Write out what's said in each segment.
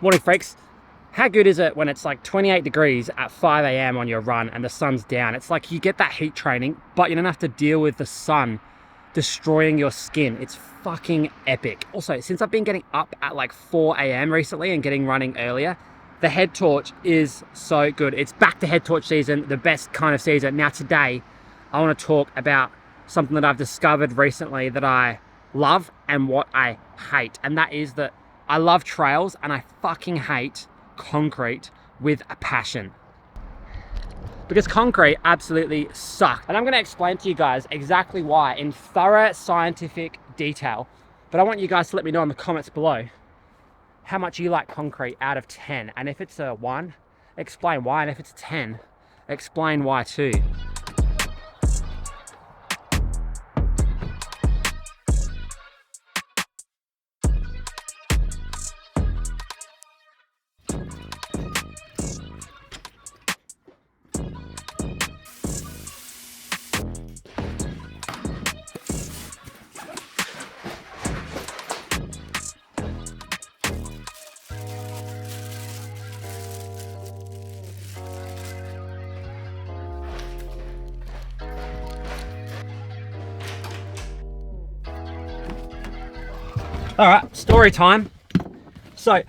Morning freaks. How good is it when it's like 28 degrees at 5 a.m. on your run and the sun's down? It's like you get that heat training, but you don't have to deal with the sun destroying your skin. It's fucking epic. Also, since I've been getting up at like 4 a.m. recently and getting running earlier, the head torch is so good. It's back to head torch season, the best kind of season. Now today, I want to talk about something that I've discovered recently that I love and what I hate. And that is that I love trails and I fucking hate concrete with a passion. Because concrete absolutely sucks. And I'm going to explain to you guys exactly why in thorough scientific detail. But I want you guys to let me know in the comments below how much you like concrete out of 10. And if it's a 1, explain why. And if it's a 10, explain why too. All right, story time. So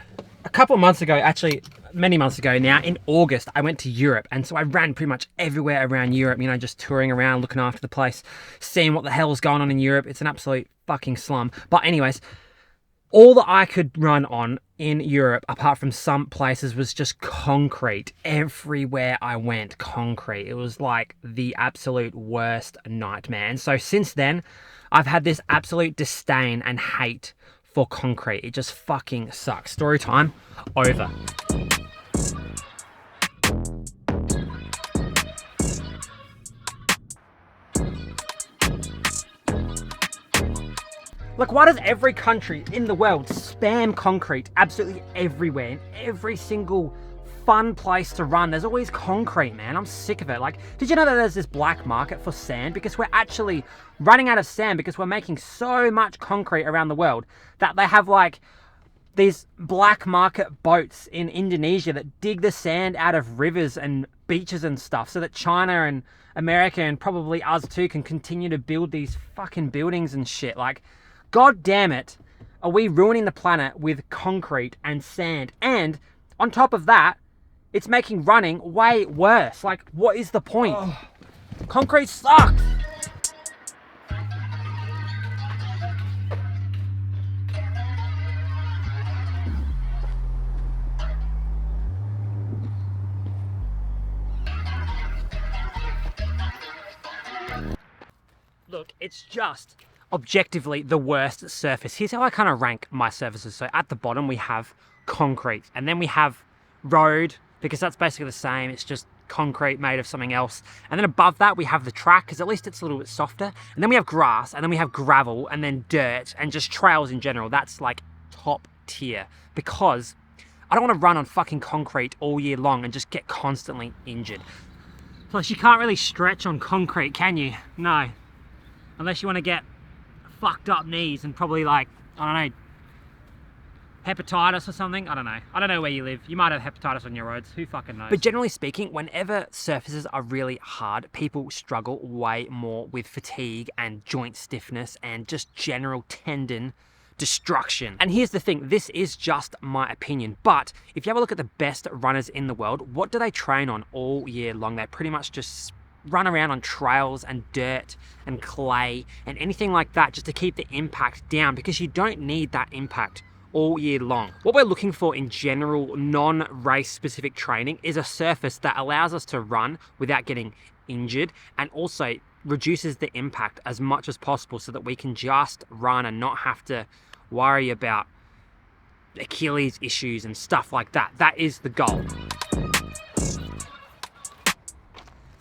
a couple of months ago, actually many months ago now, in August, I went to Europe. And so I ran pretty much everywhere around Europe, you know, just touring around, looking after the place, seeing what the hell's going on in Europe. It's an absolute fucking slum. But anyways, all that I could run on in Europe, apart from some places, was just concrete. Everywhere I went, concrete. It was like the absolute worst nightmare. And so since then, I've had this absolute disdain and hate for concrete. It just fucking sucks. Story time over. Like, why does every country in the world spam concrete absolutely everywhere? In every single fun place to run, there's always concrete, man. I'm sick of it. Like, did you know that there's this black market for sand? Because we're actually running out of sand because we're making so much concrete around the world that they have like these black market boats in Indonesia that dig the sand out of rivers and beaches and stuff so that China and America and probably us too can continue to build these fucking buildings and shit. Like, God damn it, are we ruining the planet with concrete and sand? And on top of that, it's making running way worse. Like, what is the point? Oh. Concrete sucks. Look, it's just objectively the worst surface. Here's how I kind of rank my surfaces. So at the bottom we have concrete, and then we have road, because that's basically the same. It's just concrete made of something else. And then above that we have the track, because at least it's a little bit softer. And then we have grass, and then we have gravel, and then dirt, and just trails in general. That's like top tier, because I don't want to run on fucking concrete all year long and just get constantly injured. Plus, you can't really stretch on concrete, can you? No. Unless you want to get fucked up knees and probably, like, I don't know, hepatitis or something. I don't know. I don't know where you live. You might have hepatitis on your roads. Who fucking knows? But generally speaking, whenever surfaces are really hard, people struggle way more with fatigue and joint stiffness and just general tendon destruction. And here's the thing, this is just my opinion, but if you have a look at the best runners in the world, what do they train on all year long? They pretty much just run around on trails and dirt and clay and anything like that just to keep the impact down, because you don't need that impact all year long. What we're looking for in general non-race specific training is a surface that allows us to run without getting injured and also reduces the impact as much as possible so that we can just run and not have to worry about Achilles issues and stuff like that. That is the goal.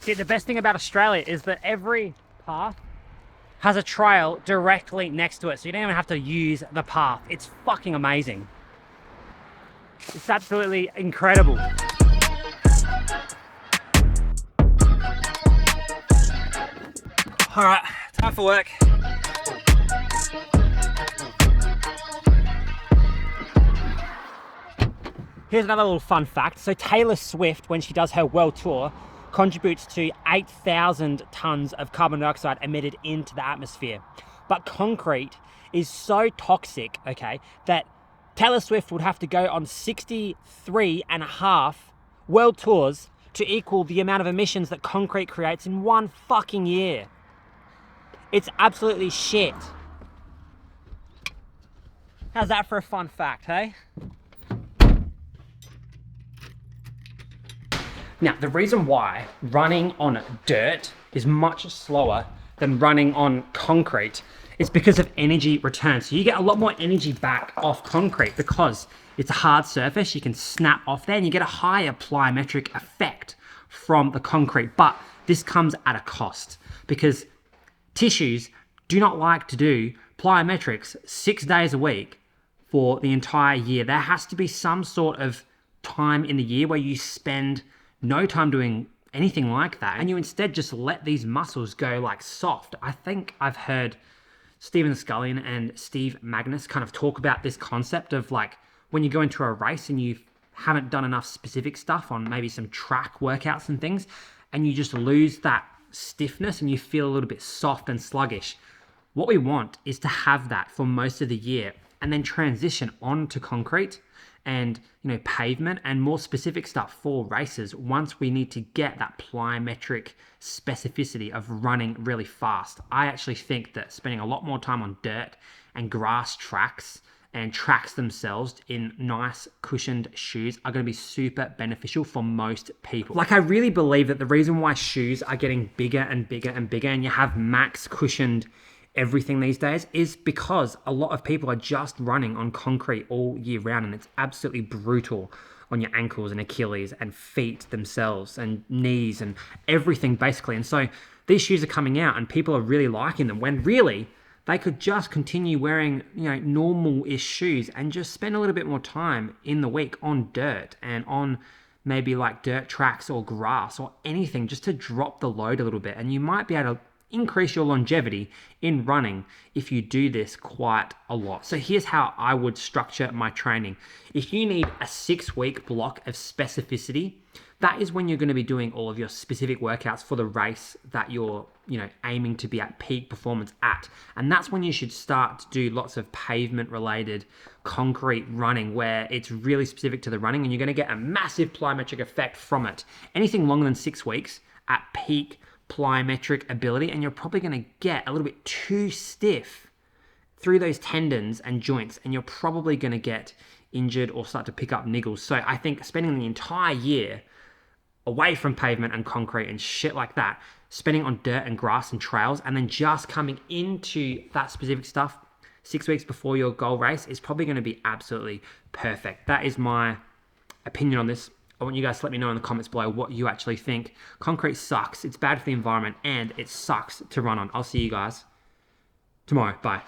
See, the best thing about Australia is that every path has a trail directly next to it, so you don't even have to use the path. It's fucking amazing. It's absolutely incredible. All right, time for work. Here's another little fun fact. So Taylor Swift, when she does her world tour, contributes to 8,000 tons of carbon dioxide emitted into the atmosphere. But concrete is so toxic, okay, that Taylor Swift would have to go on 63.5 world tours to equal the amount of emissions that concrete creates in one fucking year. It's absolutely shit. How's that for a fun fact, hey? Now, the reason why running on dirt is much slower than running on concrete is because of energy return. So you get a lot more energy back off concrete because it's a hard surface. You can snap off there and you get a higher plyometric effect from the concrete. But this comes at a cost because tissues do not like to do plyometrics 6 days a week for the entire year. There has to be some sort of time in the year where you spend no time doing anything like that and you instead just let these muscles go like soft. I think I've heard Steven Scullion and Steve Magnus kind of talk about this concept of like when you go into a race and you haven't done enough specific stuff on maybe some track workouts and things, and you just lose that stiffness and you feel a little bit soft and sluggish. What we want is to have that for most of the year and then transition onto concrete and pavement and more specific stuff for races once we need to get that plyometric specificity of running really fast. I actually think that spending a lot more time on dirt and grass tracks and tracks themselves in nice cushioned shoes are going to be super beneficial for most people. Like, I really believe that the reason why shoes are getting bigger and bigger and bigger and you have max cushioned everything these days is because a lot of people are just running on concrete all year round, and it's absolutely brutal on your ankles and Achilles and feet themselves and knees and everything basically. And so these shoes are coming out and people are really liking them when really they could just continue wearing normal-ish shoes and just spend a little bit more time in the week on dirt and on maybe like dirt tracks or grass or anything just to drop the load a little bit. And you might be able to increase your longevity in running if you do this quite a lot. So here's how I would structure my training. If you need a 6-week block of specificity, that is when you're going to be doing all of your specific workouts for the race that you're aiming to be at peak performance at. And that's when you should start to do lots of pavement related concrete running where it's really specific to the running and you're going to get a massive plyometric effect from it. Anything longer than 6 weeks at peak plyometric ability, and you're probably going to get a little bit too stiff through those tendons and joints, and you're probably going to get injured or start to pick up niggles. So I think spending the entire year away from pavement and concrete and shit like that, spending on dirt and grass and trails, and then just coming into that specific stuff 6 weeks before your goal race is probably going to be absolutely perfect. That is my opinion on this. I want you guys to let me know in the comments below what you actually think. Concrete sucks. It's bad for the environment and it sucks to run on. I'll see you guys tomorrow. Bye.